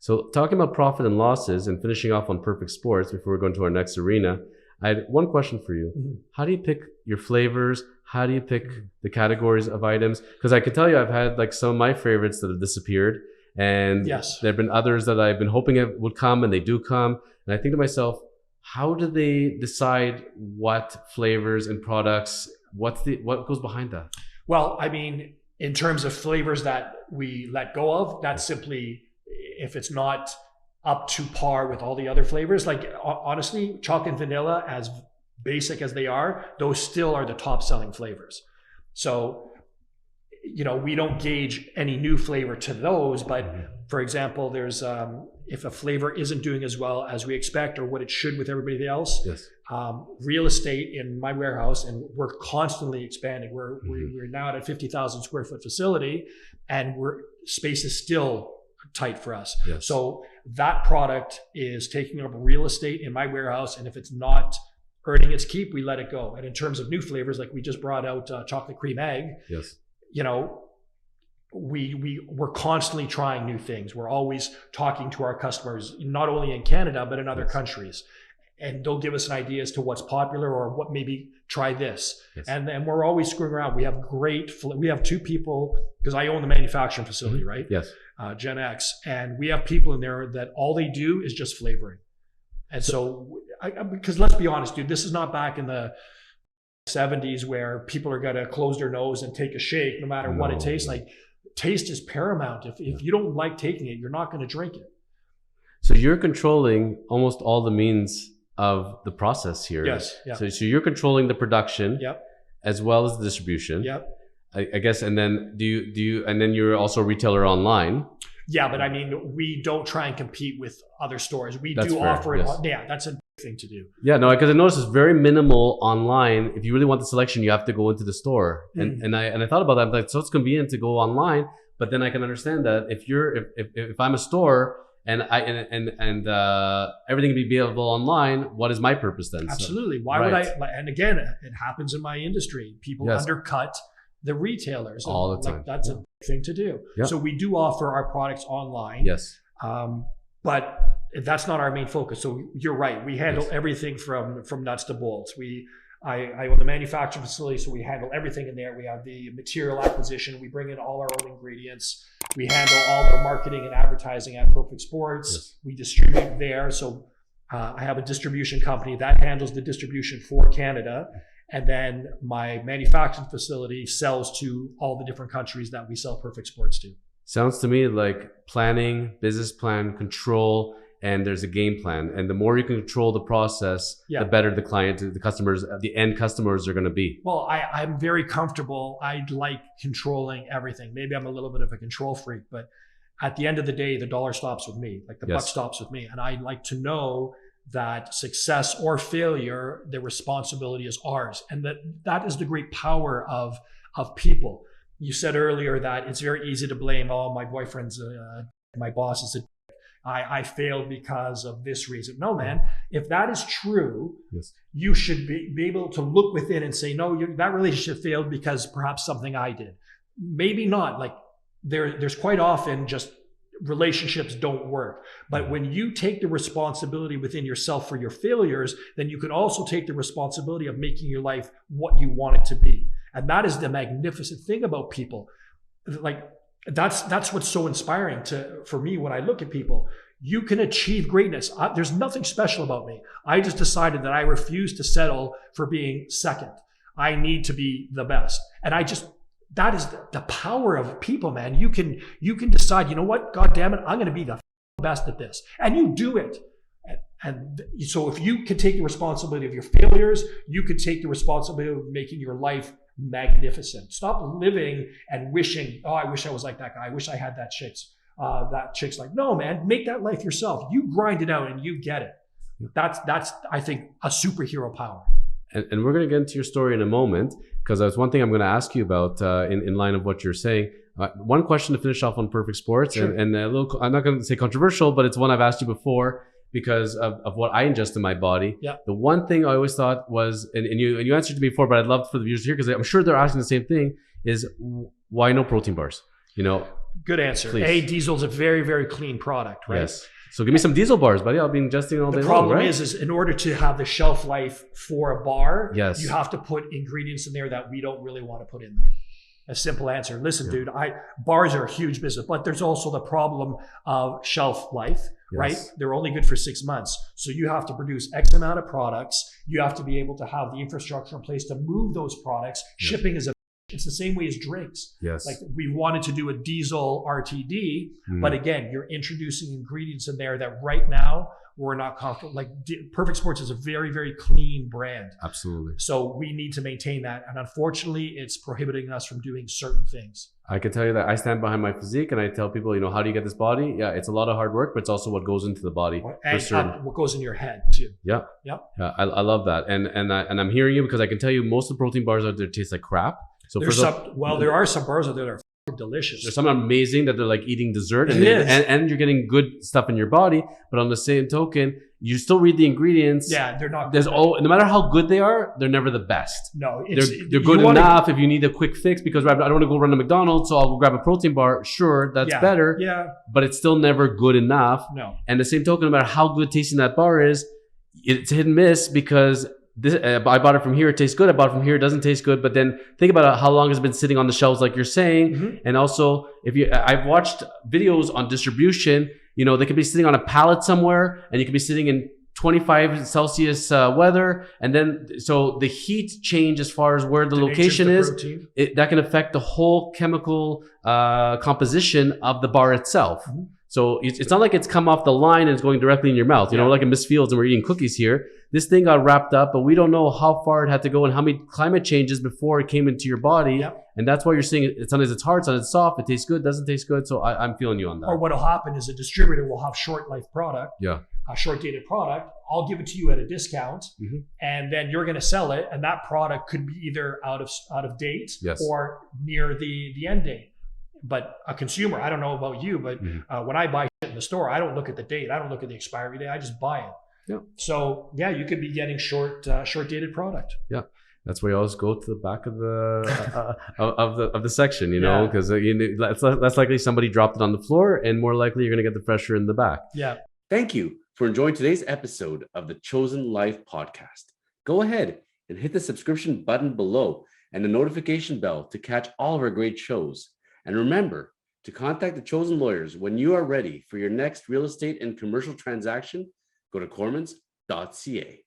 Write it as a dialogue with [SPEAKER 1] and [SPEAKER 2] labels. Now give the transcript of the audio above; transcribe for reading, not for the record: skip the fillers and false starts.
[SPEAKER 1] So talking about profit and losses and finishing off on Perfect Sports before we go into our next arena, I had one question for you.
[SPEAKER 2] Mm-hmm.
[SPEAKER 1] How do you pick your flavors? How do you pick the categories of items? Because I can tell you I've had like some of my favorites that have disappeared. And
[SPEAKER 2] Yes.
[SPEAKER 1] there have been others that I've been hoping it would come, and they do come. And I think to myself, how do they decide what flavors and products, what goes behind that?
[SPEAKER 2] Well, I mean, in terms of flavors that we let go of, that's simply if it's not up to par with all the other flavors. Like honestly, chocolate and vanilla, as basic as they are, those still are the top selling flavors. So, you know, we don't gauge any new flavor to those, but for example, there's if a flavor isn't doing as well as we expect or what it should with everybody else,
[SPEAKER 1] yes.
[SPEAKER 2] Real estate in my warehouse, and we're constantly expanding. We're now at a 50,000 square foot facility, and space is still tight for us.
[SPEAKER 1] Yes.
[SPEAKER 2] So that product is taking up real estate in my warehouse, and if it's not earning its keep, we let it go. And in terms of new flavors, like we just brought out chocolate cream egg.
[SPEAKER 1] Yes.
[SPEAKER 2] You know, we're constantly trying new things. We're always talking to our customers, not only in Canada, but in other countries. And they'll give us an idea as to what's popular or what maybe try this. Yes. And then we're always screwing around. We have two people, because I own the manufacturing facility, right?
[SPEAKER 1] Yes.
[SPEAKER 2] Gen X. And we have people in there that all they do is just flavoring. And so because let's be honest, dude, this is not back in the 70s where people are going to close their nose and take a shake no matter what it tastes like. Taste is paramount. If you don't like taking it, you're not going to drink it.
[SPEAKER 1] So you're controlling almost all the means of the process here.
[SPEAKER 2] Yes. Yeah.
[SPEAKER 1] So you're controlling the production,
[SPEAKER 2] yep,
[SPEAKER 1] as well as the distribution.
[SPEAKER 2] Yep.
[SPEAKER 1] I guess, and then do you and then you're also a retailer online.
[SPEAKER 2] Yeah, but I mean, we don't try and compete with other stores.
[SPEAKER 1] That's
[SPEAKER 2] do
[SPEAKER 1] fair,
[SPEAKER 2] offer
[SPEAKER 1] yes.
[SPEAKER 2] it. Yeah, that's a thing to do.
[SPEAKER 1] Yeah, no, because I noticed it's very minimal online. If you really want the selection, you have to go into the store. And I thought about that. I'm like, so it's convenient to go online, but then I can understand that if I'm a store and everything can be available online, what is my purpose then?
[SPEAKER 2] Absolutely. Why would I? And again, it happens in my industry. People undercut the retailers
[SPEAKER 1] all the time.
[SPEAKER 2] That's a thing to do.
[SPEAKER 1] Yeah.
[SPEAKER 2] So we do offer our products online.
[SPEAKER 1] Yes.
[SPEAKER 2] But that's not our main focus. So you're right. We handle everything from nuts to bolts. I own the manufacturing facility, so we handle everything in there. We have the material acquisition. We bring in all our own ingredients. We handle all the marketing and advertising at Perfect Sports.
[SPEAKER 1] Yes.
[SPEAKER 2] We distribute there. So I have a distribution company that handles the distribution for Canada. And then my manufacturing facility sells to all the different countries that we sell Perfect Sports to.
[SPEAKER 1] Sounds to me like planning, business plan, control, and there's a game plan. And the more you can control the process, the better the client, the customers, the end customers are going to be.
[SPEAKER 2] Well, I'm very comfortable. I like controlling everything. Maybe I'm a little bit of a control freak, but at the end of the day, the dollar stops with me. Like the buck stops with me. And I like to know that success or failure, the responsibility is ours. And that is the great power of people. You said earlier that it's very easy to blame, my boyfriend's, my boss is I failed because of this reason. No, man, if that is true, you should be able to look within and say, no, that relationship failed because perhaps something I did. Maybe not. Like there's quite often just relationships don't work. But when you take the responsibility within yourself for your failures, then you can also take the responsibility of making your life what you want it to be. And that is the magnificent thing about people. Like that's what's so inspiring for me when I look at people. You can achieve greatness. There's nothing special about me. I just decided that I refuse to settle for being second. I need to be the best. And that is the power of people, man. You can decide, you know what? God damn it, I'm going to be the best at this. And you do it. And so if you can take the responsibility of your failures, you can take the responsibility of making your life magnificent. Stop living and wishing, I wish I was like that guy. I wish I had that chick's like, no, man, make that life yourself. You grind it out and you get it. That's I think, a superhero power.
[SPEAKER 1] And we're going to get into your story in a moment, because that's one thing I'm going to ask you about in line of what you're saying. One question to finish off on Perfect Sports,
[SPEAKER 2] sure.
[SPEAKER 1] and a little, I'm not going to say controversial, but it's one I've asked you before because of what I ingest in my body.
[SPEAKER 2] Yeah.
[SPEAKER 1] The one thing I always thought was, and you answered to me before, but I'd love for the viewers to hear, because I'm sure they're asking the same thing, is why no protein bars? You know,
[SPEAKER 2] good answer.
[SPEAKER 1] Please.
[SPEAKER 2] Diesel is a very, very clean product, right?
[SPEAKER 1] Yes. So give me some diesel bars, buddy. I'll be ingesting all day long.
[SPEAKER 2] The problem
[SPEAKER 1] right?
[SPEAKER 2] is in order to have the shelf life for a bar,
[SPEAKER 1] Yes.
[SPEAKER 2] you have to put ingredients in there that we don't really want to put in there. A simple answer. Listen, dude, bars are a huge business, but there's also the problem of shelf life, right? They're only good for 6 months. So you have to produce X amount of products. You have to be able to have the infrastructure in place to move those products. Shipping is it's the same way as drinks.
[SPEAKER 1] Yes.
[SPEAKER 2] Like we wanted to do a diesel RTD, but again, you're introducing ingredients in there that right now we're not comfortable. Like Perfect Sports is a very, very clean brand.
[SPEAKER 1] Absolutely.
[SPEAKER 2] So we need to maintain that. And unfortunately, it's prohibiting us from doing certain things.
[SPEAKER 1] I can tell you that I stand behind my physique and I tell people, how do you get this body? Yeah, it's a lot of hard work, but it's also what goes into the body.
[SPEAKER 2] And what goes in your head too.
[SPEAKER 1] Yeah. I love that. And I'm hearing you because I can tell you most of the protein bars out there taste like crap. So there
[SPEAKER 2] are some bars out there that are delicious.
[SPEAKER 1] There's some amazing that they're like eating dessert and you're getting good stuff in your body. But on the same token, you still read the ingredients.
[SPEAKER 2] Yeah, they're not.
[SPEAKER 1] No matter how good they are, they're never the best.
[SPEAKER 2] No,
[SPEAKER 1] they're good enough if you need a quick fix because I don't want to go run to McDonald's, so I'll go grab a protein bar. Sure, that's better.
[SPEAKER 2] Yeah,
[SPEAKER 1] but it's still never good enough.
[SPEAKER 2] No.
[SPEAKER 1] And the same token, no matter how good tasting that bar is, it's hit and miss because I bought it from here, it tastes good. I bought it from here, it doesn't taste good. But then think about how long it's been sitting on the shelves, like you're saying. And also, I've watched videos on distribution. They could be sitting on a pallet somewhere, and you could be sitting in 25 Celsius weather, and then so the heat change as far as where the location is, that can affect the whole chemical composition of the bar itself. So it's not like it's come off the line and it's going directly in your mouth. Like in Miss Fields and we're eating cookies here. This thing got wrapped up, but we don't know how far it had to go and how many climate changes before it came into your body. And that's why you're seeing it. Sometimes it's hard, sometimes it's soft. It tastes good, doesn't taste good. So I'm feeling you on that.
[SPEAKER 2] Or what'll happen is a distributor will have short life product. A short dated product. I'll give it to you at a discount, and then you're going to sell it, and that product could be either out of date or near the end date. But a consumer, I don't know about you, but when I buy shit in the store, I don't look at the date. I don't look at the expiry date. I just buy it. So you could be getting short dated product.
[SPEAKER 1] That's why you always go to the back of the of the section, because less likely somebody dropped it on the floor, and more likely you're going to get the fresher in the back.
[SPEAKER 3] Thank you for enjoying today's episode of the Chosen Life podcast. Go ahead and hit the subscription button below and the notification bell to catch all of our great shows. And remember to contact the Chosen Lawyers when you are ready for your next real estate and commercial transaction. Go to kormans.ca.